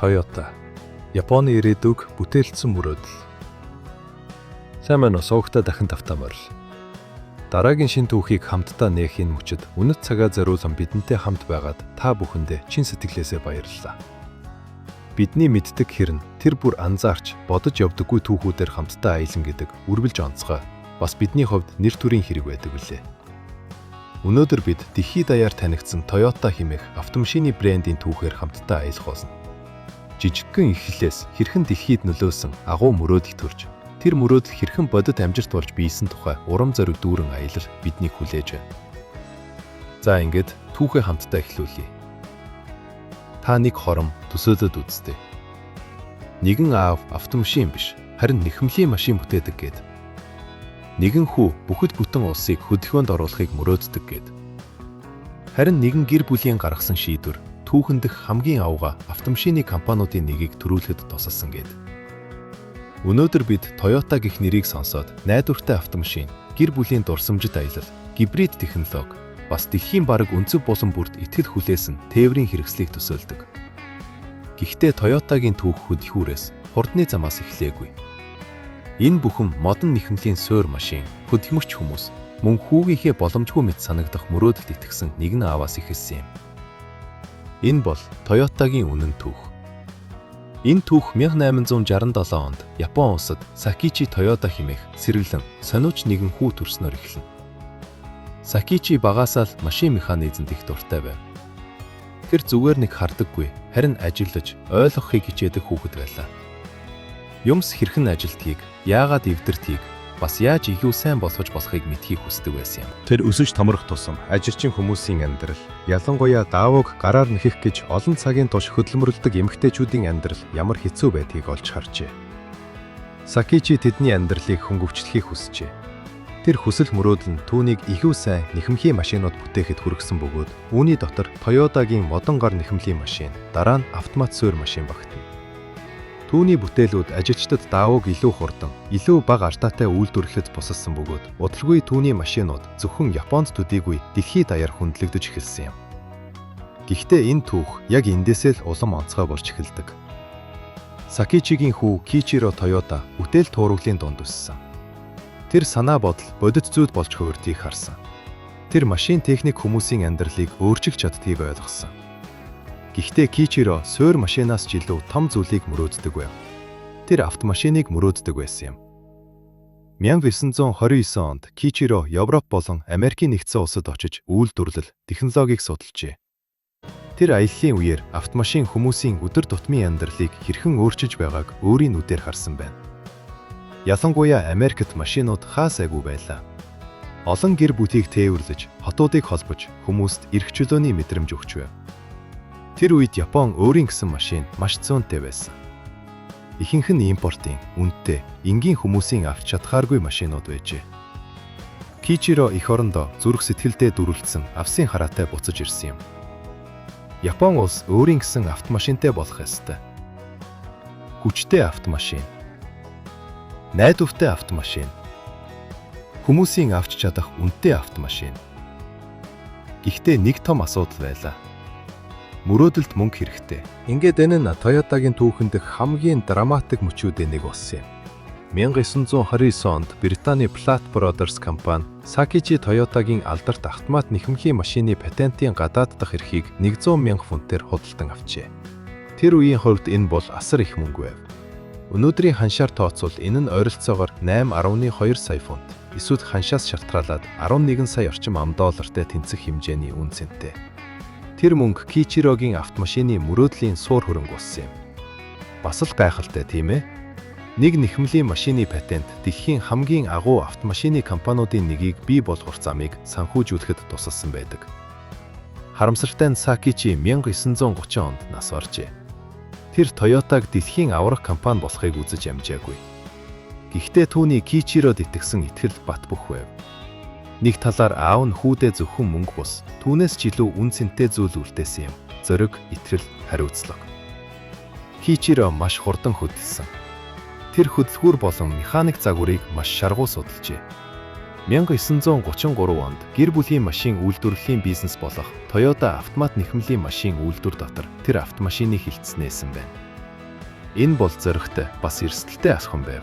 Toyota. Японы ирээдүг бүтээлдсэн мөрөөдөл. Сайн байна уу? Суугтаа дахин тавтамаар. Дараагийн шин түүхийг хамтдаа нээхийн мөчөд үнэт цагаа зориулан бидэнтэй хамт байгаад та бүхэндээ чин сэтгэлээсээ баярлалаа. Бидний мэддэг хэрн тэр бүр анзаарч бодож явдаггүй түүхүүдээр хамтдаа аялан гэдэг үргэлж онцгой бас бидний хувьд нэр төрийн хэрэг байдаг үлээ. Өнөөдөр бид дэлхийд даяар танигдсан Toyota хэмээх автомашины брендийн түүхээр хамтдаа аялах болно. Жижигхэн эхлэлээс хэрхэн дэлхийд нөлөөсөн агуу мөрөөдөл төрж тэр мөрөөдөл хэрхэн бодит амжилт болж бийсэн тухай урам зориг дүүрэн аялал биднийг хүлээж байна. За ингээд түүхээ хамтдаа эхлүүлье. Та нэг хором төсөөлөд үзтээ. Нэгэн аав автомашин биш, харин нэхэмлийн машин бүтээдэг гэд. Нэгэн хүү бүхэл бүтэн улсыг хөдөлгөөнд оруулахыг мөрөөддөг гэд. Харин нэгэн гэр бүлийн гаргасан шийдвэр түүхэн дэх хамгийн авга автомашины компаниудын нэгийг төрүүлэхэд тусалсан гэд. Өнөөдөр бид Toyota гэх нэрийг сонсоод найдвартай автомашин, гэр бүлийн дурсамжит аялал, гибрид технологи, бас дэлхийн бараг өнцөг булан бүрт итгэл хүлээсэн тээврийн хэрэгслийг төсөөлдөг. Гэхдээ Toyota-гийн түүх хөдөлгүүрээс хурдны замаас эхлээгүй. Энэ бүхэн модон нэхэмлийн суур машин, хөдөлмөрч хүмүүс, мөн хүүгийнхээ боломжгүй мэт санагдах мөрөөдөлд итгэсэн нэгэн ааваас эхэлсэн юм. Энэ бол Toyota-гийн үнэн түүх. Энэ түүх 1867 онд Япон улсад Сакичи Toyota хэмээх сэргэлэн сониуч нэгэн хүү төрснөөр эхэлнэ. Сакичи багаасаа л машин механизмд их дуртай байв. Тэр зүгээр нэг хардаггүй, харин ажиллаж, ойлгохыг хичээдэг хүүхэд байлаа. Юмс хэрхэн ажилтгийг, яагаад эвдэртгийг, бас яаж илүү сайн болгож болохыг мэдхийг хүсдэг байсан юм. Тэр өсөж томрох тусам ажилчин хүмүүсийн амьдрал, ялангуяа даавууг гараар нэхэх гэж олон цагийн турш хөдөлмөрлөдөг эмэгтэйчүүдийн амьдрал ямар хэцүү байдгийг олж харжээ. Сакичи тэдний амьдралыг хөнгөвчлөхийг хүсжээ. Тэр хүсэл мөрөөдөл нь түүнийг илүү сайн нэхэмхийн машинууд бүтээхэд хүргэсэн бөгөөд үүний дотор Toyota-гийн модон гар нэхэмлийн машин, дараа нь автомат суур машин багтана. Түүний бүтээлүүд ажилчдад даавууг илүү хурдан, илүү бага артаатай үйлдвэрлэхэд тусалсан бөгөөд удалгүй түүний машинууд зөвхөн Японд төдийгүй дэлхийд даяар хөндлөгдөж эхэлсэн юм. Гэхдээ энэ түүх яг эндээсээ л улам онцгой болж эхэлдэг. Сакичигийн хүү Кичиро Toyota бүтээл туурвалын дунд өссөн. Тэр санаа бодол бодит зүйл болж хувирдгийг харсан. Тэр машин техник хүмүүсийн амьдралыг өөрчилж чаддгийг ойлгосон. Гэхдээ Кичиро суур машинаас ч илүү том зүйлийг мөрөөддөг байв. Тэр автомашиныг мөрөөддөг байсан юм. 1929 онд Кичиро Европ болон Америкийн нэгдсэн улсад очиж үйлдвэрлэл, технологиг судалжээ. Тэр аяллаа үеэр автомашин хүмүүсийн өдөр тутмын амьдралыг хэрхэн өөрчилж байгааг өөрийн нүдээр харсан байна. Ялангуяа Америкт машинууд хаа сайгүй байлаа. Олон гэр бүлийг тээвэрлэж, хотуудыг холбож, хүмүүст эрх чөлөөний мэдрэмж өгч байв. Тэр үед Япон өөрийн гэсэн машин маш зөөнтэй байсан. Ихэнх нь импортын, үнэтэй, энгийн хүмүүсийн авч чадхааргүй машинууд байжээ. Кичиро эх орондоо зүрх сэтгэлдээ дүрлэлсэн авсын хараатай буцаж ирсэн юм. Япон улс өөрийн гэсэн автомашинтай болох ёстой. Хүчтэй автомашин, найдвартай автомашин, хүмүүсийн авч чадах үнэтэй автомашин. Гэхдээ нэг том асуудал байлаа. Мөрөөдөлд мөнгө хэрэгтэй. Ингээд энэ нь Toyota-гийн түүхэн дэх хамгийн драматик мөчүүдийн нэг болсон юм. 1929 онд Британий Platt Brothers компани Сакичи Toyota-гийн алдарт автомат нэхэмхийн машины патентын гадаад дахь эрхийг 100,000 фунтээр худалдан авчээ. Тэр үеийн хувьд энэ бол асар их мөнгө байв. Өнөөдрийн ханшаар тооцвол энэ нь ойролцоогоор 8.2 сая фунт, эсвэл ханшаас шалтгаалаад 11 сая орчим $. Тэнцэх хэмжээний үн цэнтэй. Тэр мөнгө Кичирогийн автомашины мөрөөдлийн суур хөрөнгө болсон юм. Бас л гайхалтай тийм ээ. Нэг нэхэмлийн машины патент дэлхийн хамгийн агуу автомашины компаниудын нэгийг бий болгох замыг санхүүжүүлэхэд тусалсан байдаг. Харамсалтай нь Сакичи 1930 онд нас баржээ. Тэр Toyota-г дэлхийн аврах компани болохыг үзэж амжаагүй. Гэхдээ түүний Кичирод итгэсэн итгэл бат бөх байв. Нэг талаар аав нь хүүдээ зөвхөн мөнгө бус, түүнээс ч илүү үн цэнтэй зүйл үлдээсэн юм. Зориг, итгэл, хариуцлага. Кичиро маш хурдан хөдөлсөн. Тэр хөдөлгүүр болон механик загварыг маш шаргуу судалжээ. 1933 онд гэр бүлийн машин үйлдвэрлэлийн бизнес болох Toyota автомат нэхэмлийн машин үйлдвэр дотор тэр автомашиныг хилцснээсэн байна. Энэ бол зоригтой бас эрсдэлтэй асхан байв.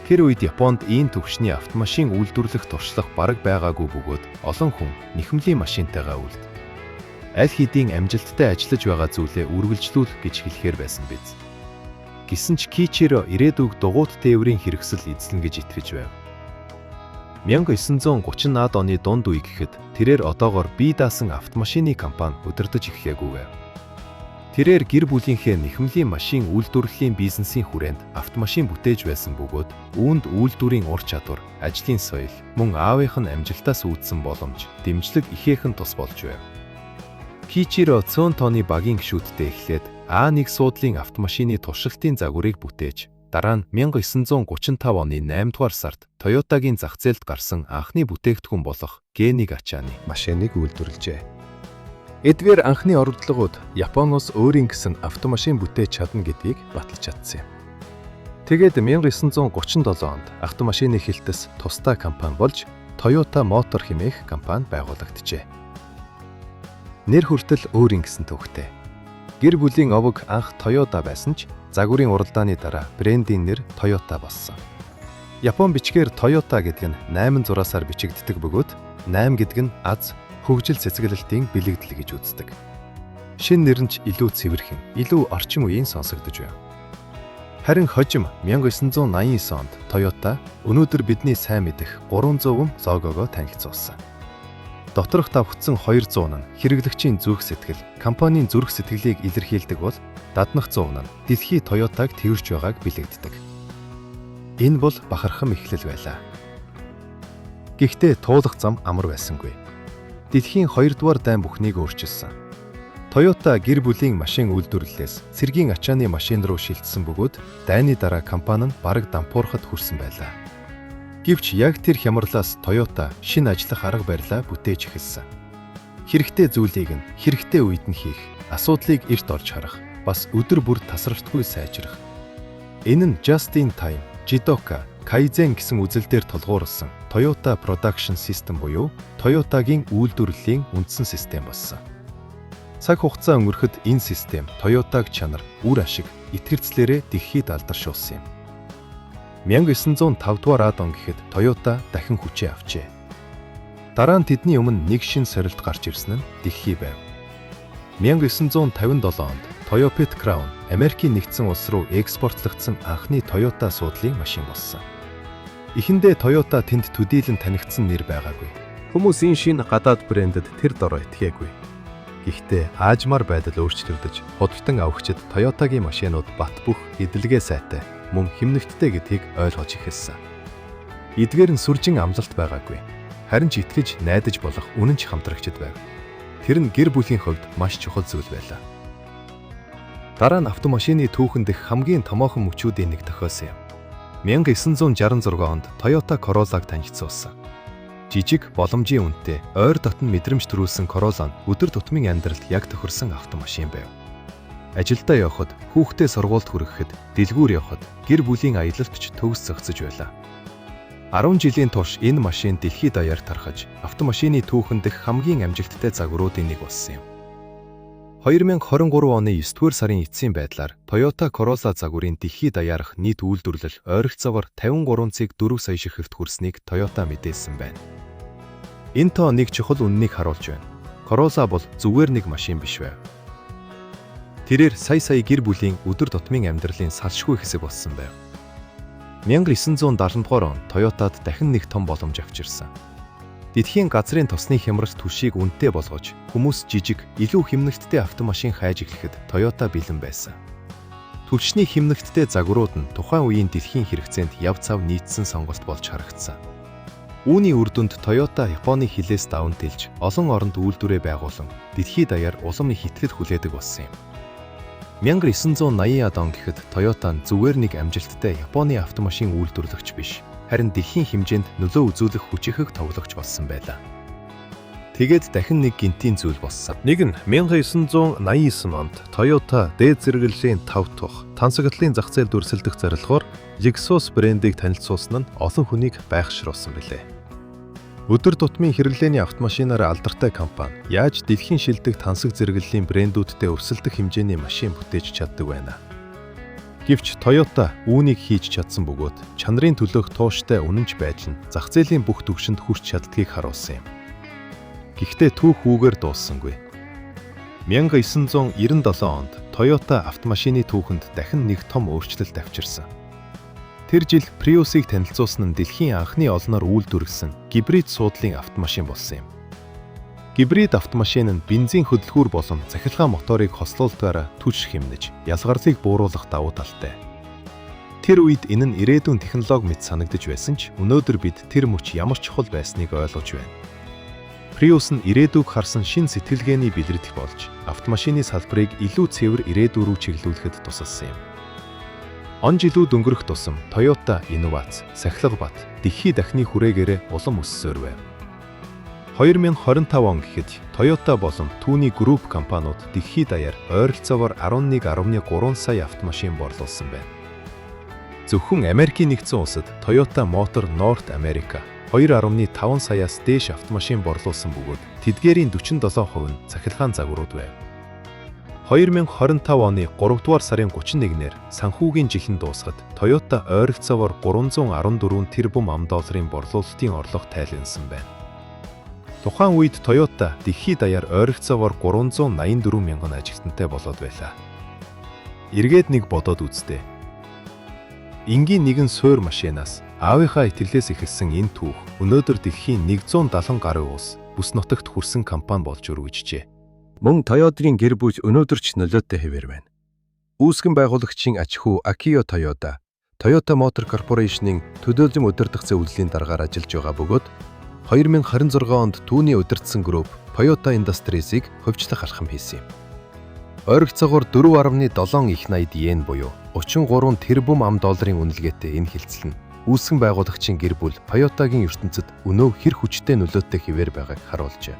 Тэр үед Японд ийм төвшний автомашин үйлдвэрлэх туршлага бараг байгаагүй бөгөөд олон хүн нэхэмлийн машинтайгаа үлд. Аль хэдийн амжилттай ажиллаж байгаа зүйлээ үргэлжлүүлэх гэж хэлэхээр байсан биз. Гэсэн ч Кичиро ирээдүйг дугуйт тээврийн хэрэгсэл эзлэн гэж итгэж байв. 1930-аад оны дунд үе гэхэд тэрээр одоогоор бие даасан автомашины компани удирдах эхлэегүй байв. Тэрээр гэр бүлийнхээ нэхэмлийн машин үйлдвэрлэлийн бизнесийн хүрээнд автомашин бүтээж байсан бөгөөд үүнд үйлдвэрийн ур чадвар, ажлын соёл, мөн аавынх нь амжилтаас үүдсэн боломж, дэмжлэг ихээхэн тус болж байв. Кичиро 100 тонны багийн гишүүдтэй эхлээд А1 суудлын автомашины туршилтын загварыг бүтээж, дараа нь 1935 оны 8 дугаар сард Toyota-гийн зах зээлд гарсан анхны бүтээгдэхүүн болох G1 ачааны машиныг үйлдвэрлэжээ. Эдгээр анхны оролдлогууд Японоос өөрийн гэсэн автомашин бүтээж чадна гэдгийг баталж чадсан юм. Тэгээд 1937 онд автомашины хэлтэс тусдаа компани болж Toyota Motor хэмээх компани байгуулагджээ. Нэр хүртэл өөрийн гэсэн төвхтэй. Гэр бүлийн овог анх Toyota байсан ч загварын уралдааны дараа брендийн нэр Toyota болсон. Япон бичгээр Toyota гэдэг нь 8 зураасаар бичигддэг бөгөөд 8 гэдэг нь аз, хөгжил цэцгэлэлтийн бэлэгдэл гэж үздэг. Шинэ нэр нь ч илүү цэвэрхэн, илүү орчин үеийн сонсогдож байна. Харин хожим 1989 онд Toyota өнөөдөр бидний сайн мэдэх 300 логогоо танилцуулсан. Доторх давхцсан 200 нь хэрэглэгчийн зүрх сэтгэл, компанийн зүрх сэтгэлийг илэрхийлдэг бол даднах 100 нь дэлхий Toyota-г тэрвэрч байгааг бэлэгддэг. Энэ бол бахархам эхлэл байлаа. Гэхдээ туулах зам амар байсангүй. Дэлхийн 2 дугаар дайн бүхнийг өөрчилсөн. Toyota гэр бүлийн машин үйлдвэрлэлээс цэргийн ачааны машин руу шилжсэн бөгөөд дайны дараа компани нь бараг дампуурхад хүрсэн байлаа. Гэвч яг тэр хямралаас Toyota шинэ ажиллах арга барилаа бүтээж эхэлсэн. Хэрэгтэй зүйлийг нь хэрэгтэй үед нь хийх, асуудлыг эрт олж харах, бас өдөр бүр тасралтгүй сайжрах. Энэ нь just in time, Jidoka, Kaizen гэсэн үзэлдээр тулгуурласан Toyota Production System буюу Toyota-гийн үйлдвэрлэлийн үндсэн систем болсон. Цаг хугацаа өнгөрөхөд энэ систем Toyota-г чанар, үр ашиг, итгэрцлээрээ дэлхийд алдаршуулсан юм. 1905 дугаар он гэхэд Toyota дахин хүчээ авчээ. Дараа нь тэдний өмнө нэг шин сорилт гарч ирсэн нь дэлхий байв. 1957 онд Toyopet Crown Америкийн нэгдсэн улс руу экспортлогдсон анхны Toyota суудлын машин болсон. Эхэндээ Toyota тэнд төдийлөн танигдсан нэр байгаагүй. Хүмүүс энэ шинэ гадаад брэндэд тэр дорой итгээгүй. Гэхдээ аажмаар байдал өөрчлөгдөж, худалдан авахчид Toyota-гийн машинууд бат бөх, эдлэгээ сайтай, мөн хэмнэгттэй гэдгийг ойлгож эхэлсэн. Эдгээр нь сүржин амлалт байгаагүй. Харин ч итгэж, найдаж болох үнэн ч хамтрагчд байв. Тэр нь гэр бүлийн хувьд маш чухал зүйл байлаа. Дараа нь автомашины түүхэн дэх хамгийн томоохон мөчүүдийн нэг тохиосон юм. 1966 онд Toyota Corolla-г танилцуулсан. Жижиг, боломжийн үнэтэй, ойр дотн мэдрэмж төрүүлсэн Corolla нь өдөр тутмын амьдралд яг тохирсон автомашин байв. Ажилдаа явхад, хүүхдээ сургуульд хүрэхэд, дэлгүүр явхад, гэр бүлийн аялалд ч төгс зохицож байлаа. 10 жилийн турш энэ машин дэлхийд даяар тархаж, автомашины түүхэн дэх хамгийн амжилттай загваруудын нэг болсон юм. 2023 оны 9-р сарын эцсийн байдлаар Toyota Corolla загварын дэлхийд даяарх нийт үйлдвэрлэл ойролцоогоор 53.4 сая ширхэгт хүрснийг Toyota мэдээлсэн байна. Энэ тоо нэг чухал үннийг харуулж байна. Corolla бол зүгээр нэг машин биш байв. Тэрээр сая гэр бүлийн өдөр тутмын амьдралын салшгүй хэсэг болсон байв. 1970 дугаар он Toyotад дахин нэг том боломж авчирсан. Дэлхийн газрын тосны хямралт түвшийг үнэтэй болгож, хүмүүс жижиг, илүү хэмнэгттэй автомашин хайж эхлэхэд Toyota бэлэн байсан. Түвшний хэмнэгттэй загварууд нь тухайн үеийн дэлхийн хэрэгцээнд яв цав нийцсэн сонголт болж харагдсан. Үүний үр дүнд Toyota Японы хилээс даван тэлж, олон оронд үйлдвэрээ байгуулан, дэлхийд даяар улам их итгэл хүлээдэг болсон юм. 1980-аад он гэхэд Toyota нь зүгээр нэг амжилттай Японы автомашин үйлдвэрлэгч биш, харин дэлхийн хэмжээнд нөлөө үзүүлэх хүчирхэг тоглогч болсон байлаа. Тэгээд дахин нэг гинтийн зүйл болсон. Нэг нь 1989 онд Toyota дээд зэрэглэлийн 5 тух тансагтлын зах зээлд өрсөлдөх зорилгоор Lexus брендийг танилцуулсан нь олон хүнийг байхшруулсан билээ. Өдөр тутмын хэрэглээний автомашинаар алдартай компани яаж дэлхийн шилдэг тансаг зэрэглэлийн брэндүүдтэй өрсөлдөх хэмжээний машин бүтээж чаддаг байна. Гэвч Toyota үүнийг хийж чадсан бөгөөд чанарын төлөөх тууштай үнэнч байдал нь зах зээлийн бүх түвшинд хүрч чаддгийг харуулсан юм. Гэхдээ түүх үүгээр дууссангүй. 1997 онд Toyota автомашины түүхэнд дахин нэг том өөрчлөлт авчирсан. Тэр жил Prius-ыг танилцуулсан нь дэлхийн анхны олноор үйлдвэрлэсэн гибрид суудлын автомашин болсон юм. Гибрид автомашин нь бензин хөдөлгүүр болон цахилгаан моторыг хослуулдгаараа түлш хэмнэж, ялгарлыг бууруулах давуу талтай. Тэр үед энэ нь ирээдүйн технологи мэт санагдаж байсан ч өнөөдөр бид тэр мөч ямар чухал байсныг ойлгож байна. Prius нь ирээдүйг харсан шин сэтгэлгээний бэлрэлт болж, автомашины салбарыг илүү цэвэр ирээдүй рүү чиглүүлэхэд тусалсан юм. Он жилүүд өнгөрөх тусам Toyota инновац, сахилга бат, дэлхий дахны хүрээгээрээ улам өссөөр байв. 2025 он гэхэд Toyota болон түүний групп компаниуд дэлхийд даяар ойролцоогоор 11.3 сая автомашин борлуулсан байна. Зөвхөн Америкийн нэгдсэн улсад Toyota Motor North America 2.5 саяас дээш автомашин борлуулсан бөгөөд тэдгээрийн 47% нь цахилгаан загварууд байв. 2025 оны 3 дугаар сарын 31-ээр санхүүгийн жил нь дуусахад Toyota ойролцоогоор 314 тэрбум $, борлуулалтын орлого тайлбарласан байна. Тухайн үед Toyota дэлхийд даяар ойролцоогоор 384 мянган ажилтнтай болоод байлаа. Эргээд нэг бодоод үзтээ. Энгийн нэгэн суур машинаас аавынхаа итгэлээс эхэлсэн энэ түүх өнөөдөр дэлхийн 170 гаруй улс бүс нутагт хүрсэн компани болж өргөжжээ. Мөн Toyota-гийн гэр бүл өнөөдөр ч нөлөөтэй хэвээр байна. Үүсгэн байгуулагчийн аж ахуй Akio Toyoda, Toyota Motor Corporation-ийн төлөөлөн удирдах зөвлөлийн дараагаар ажиллаж байгаа бөгөөд 2026 онд түүний удирдсан групп Toyota Industries-ийг хувьчлах алхам хийсэн юм. Ойролцоогоор 4.7 их 80 йен буюу 33 тэрбум $, үнэлгээтэй энэ хилцэл нь үүсгэн байгуулагчийн гэр бүл Toyota-гийн ертөнцид өнөө хэр хүчтэй нөлөөтэй хэвээр байгааг харуулжээ.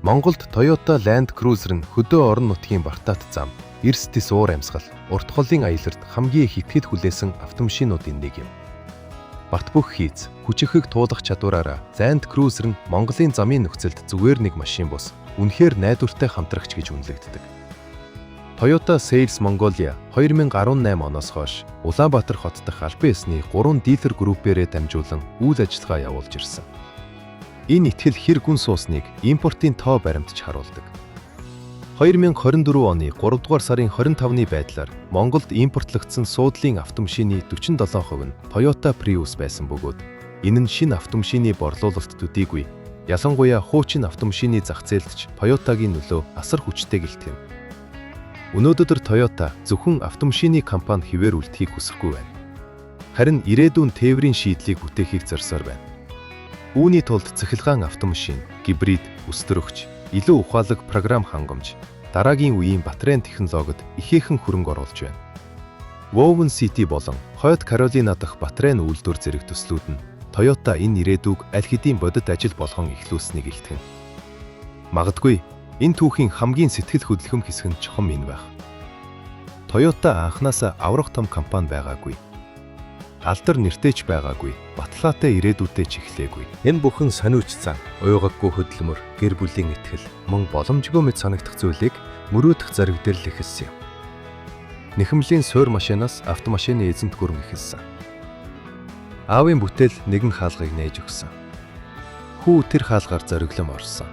Монголд Toyota Land Cruiser нь хөдөө орон нутгийн бартаат зам, эрс дэс уур амьсгал, урт холын аялалд хамгийн их итгэд хүлээсэн автомашинуудын нэг юм. Барт бүх хийц, хүчирхэг туулах чадвараараа Land Cruiser нь Монголын замын нөхцөлд зүгээр нэг машин бус, үнэхээр найдвартай хамтрагч гэж үнэлэгддэг. Toyota Sales Mongolia 2018 оноос хойш Улаанбаатар хот дахь албан ёсны 3 дилер группээрээ дамжуулан үйл ажиллагаа явуулж ирсэн. Энэ итгэл хэр гүн суусныг импортын тоо баримтж харуулдаг. 2024 оны 3 дугаар сарын 25-ны байдлаар Монголд импортлогдсон суудлын автомашины 47% нь Toyota Prius байсан бөгөөд энэ нь шинэ автомашины борлуулалт төдийгүй, ялангуяа хуучин автомашины зах зээлдч Toyota-гийн нөлөө асар хүчтэй гэлтгэв. Өнөөдөр Toyota зөвхөн автомашины компани хэвээр үлдэхийг хүсэхгүй байна. Харин ирээдүйн тээврийн шийдлийг бүтээхийг зорьсоор байна. Үүний тулд цахилгаан автомашин, гибрид, өсдөрөгч, илүү ухаалаг програм хангамж, дараагийн үеийн батарейн технологид ихээхэн хөрөнгө оруулж байна. Woven City болон Хойд Каролина дахь батарейн үйлдвэр зэрэг төслүүд нь Toyota энэ ирээдүйг аль хэдийн бодит ажил болгон эхлүүлсэнийг илтгэн. Магадгүй энэ түүхийн хамгийн сэтгэл хөдлөм хэсэг нь чухам энэ байх. Toyota анхнаасаа аврах том компани байгаагүй. Алдар нэртэйч байгаагүй, баталгаатай ирээдүйтэй ч эхлээгүй. Энэ бүхэн сониуч цан, уйгаггүй хөдөлмөр, гэр бүлийн итгэл, мөн боломжгүй мэт санагдах зүйлийг мөрөөдөх зориг дээр л эхэлсэн юм. Нэхэмлийн суур машинаас автомашины эзэнт гүрэн эхэлсэн. Аавын бүтээл нэгэн хаалгыг нээж өгсөн. Хүү тэр хаалгаар зориглон орсон.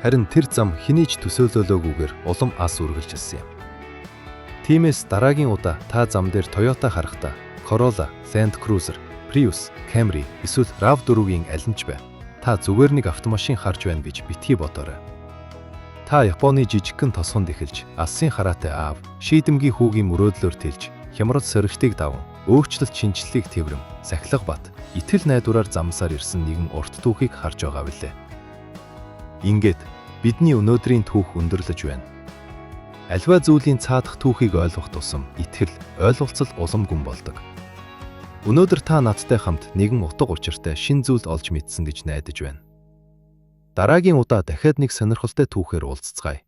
Харин тэр зам хэний ч төсөөлөлөөгүйгээр улам ас үргэлжилсэн юм. Тиймээс дараагийн удаа та зам дээр Toyota харахдаа Corolla, Land Cruiser, Prius, Camry эсвэл RAV4-гийн аль нь ч бай. Та зүгээр нэг автомашин харж байна гэж битгий бодоорой. Та Японы жижигхэн тосгонд эхэлж, алсын хараатай аав, шийдэмгий хүүгийн мөрөөдлөөр тэлж, хямрал соригчдыг даван, өөрчлөлт шинжлэлийг тэврэм, сахилга бат, итгэл найдвараар замсаар ирсэн нэгэн урт түүхийг харж байгаа билээ. Ингээд бидний өнөөдрийн түүх өндөрлөж байна. Альва зүйлийн цаадах түүхийг ойлгох тусам итгэл, ойлголцол улам гүн болдог. Өнөөдөр та надтай хамт нэгэн утга учиртай шин зүйл олж мэдсэн гэж найдаж байна. Дараагийн удаа дахиад нэг сонирхолтой түүхээр уулзцгаая.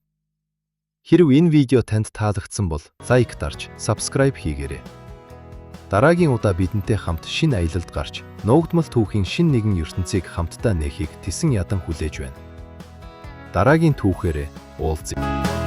Хэрв энэ видео танд таалагдсан бол лайк дарж, subscribe хийгээрэй. Дараагийн удаа бидэнтэй хамт шинэ аялалд гарч, нуугдмал түүхийн шинэ нэгэн ертөнцийг хамтдаа нээхийг тэсэн ядан хүлээж байна. Дараагийн түүхээрээ уулзъя.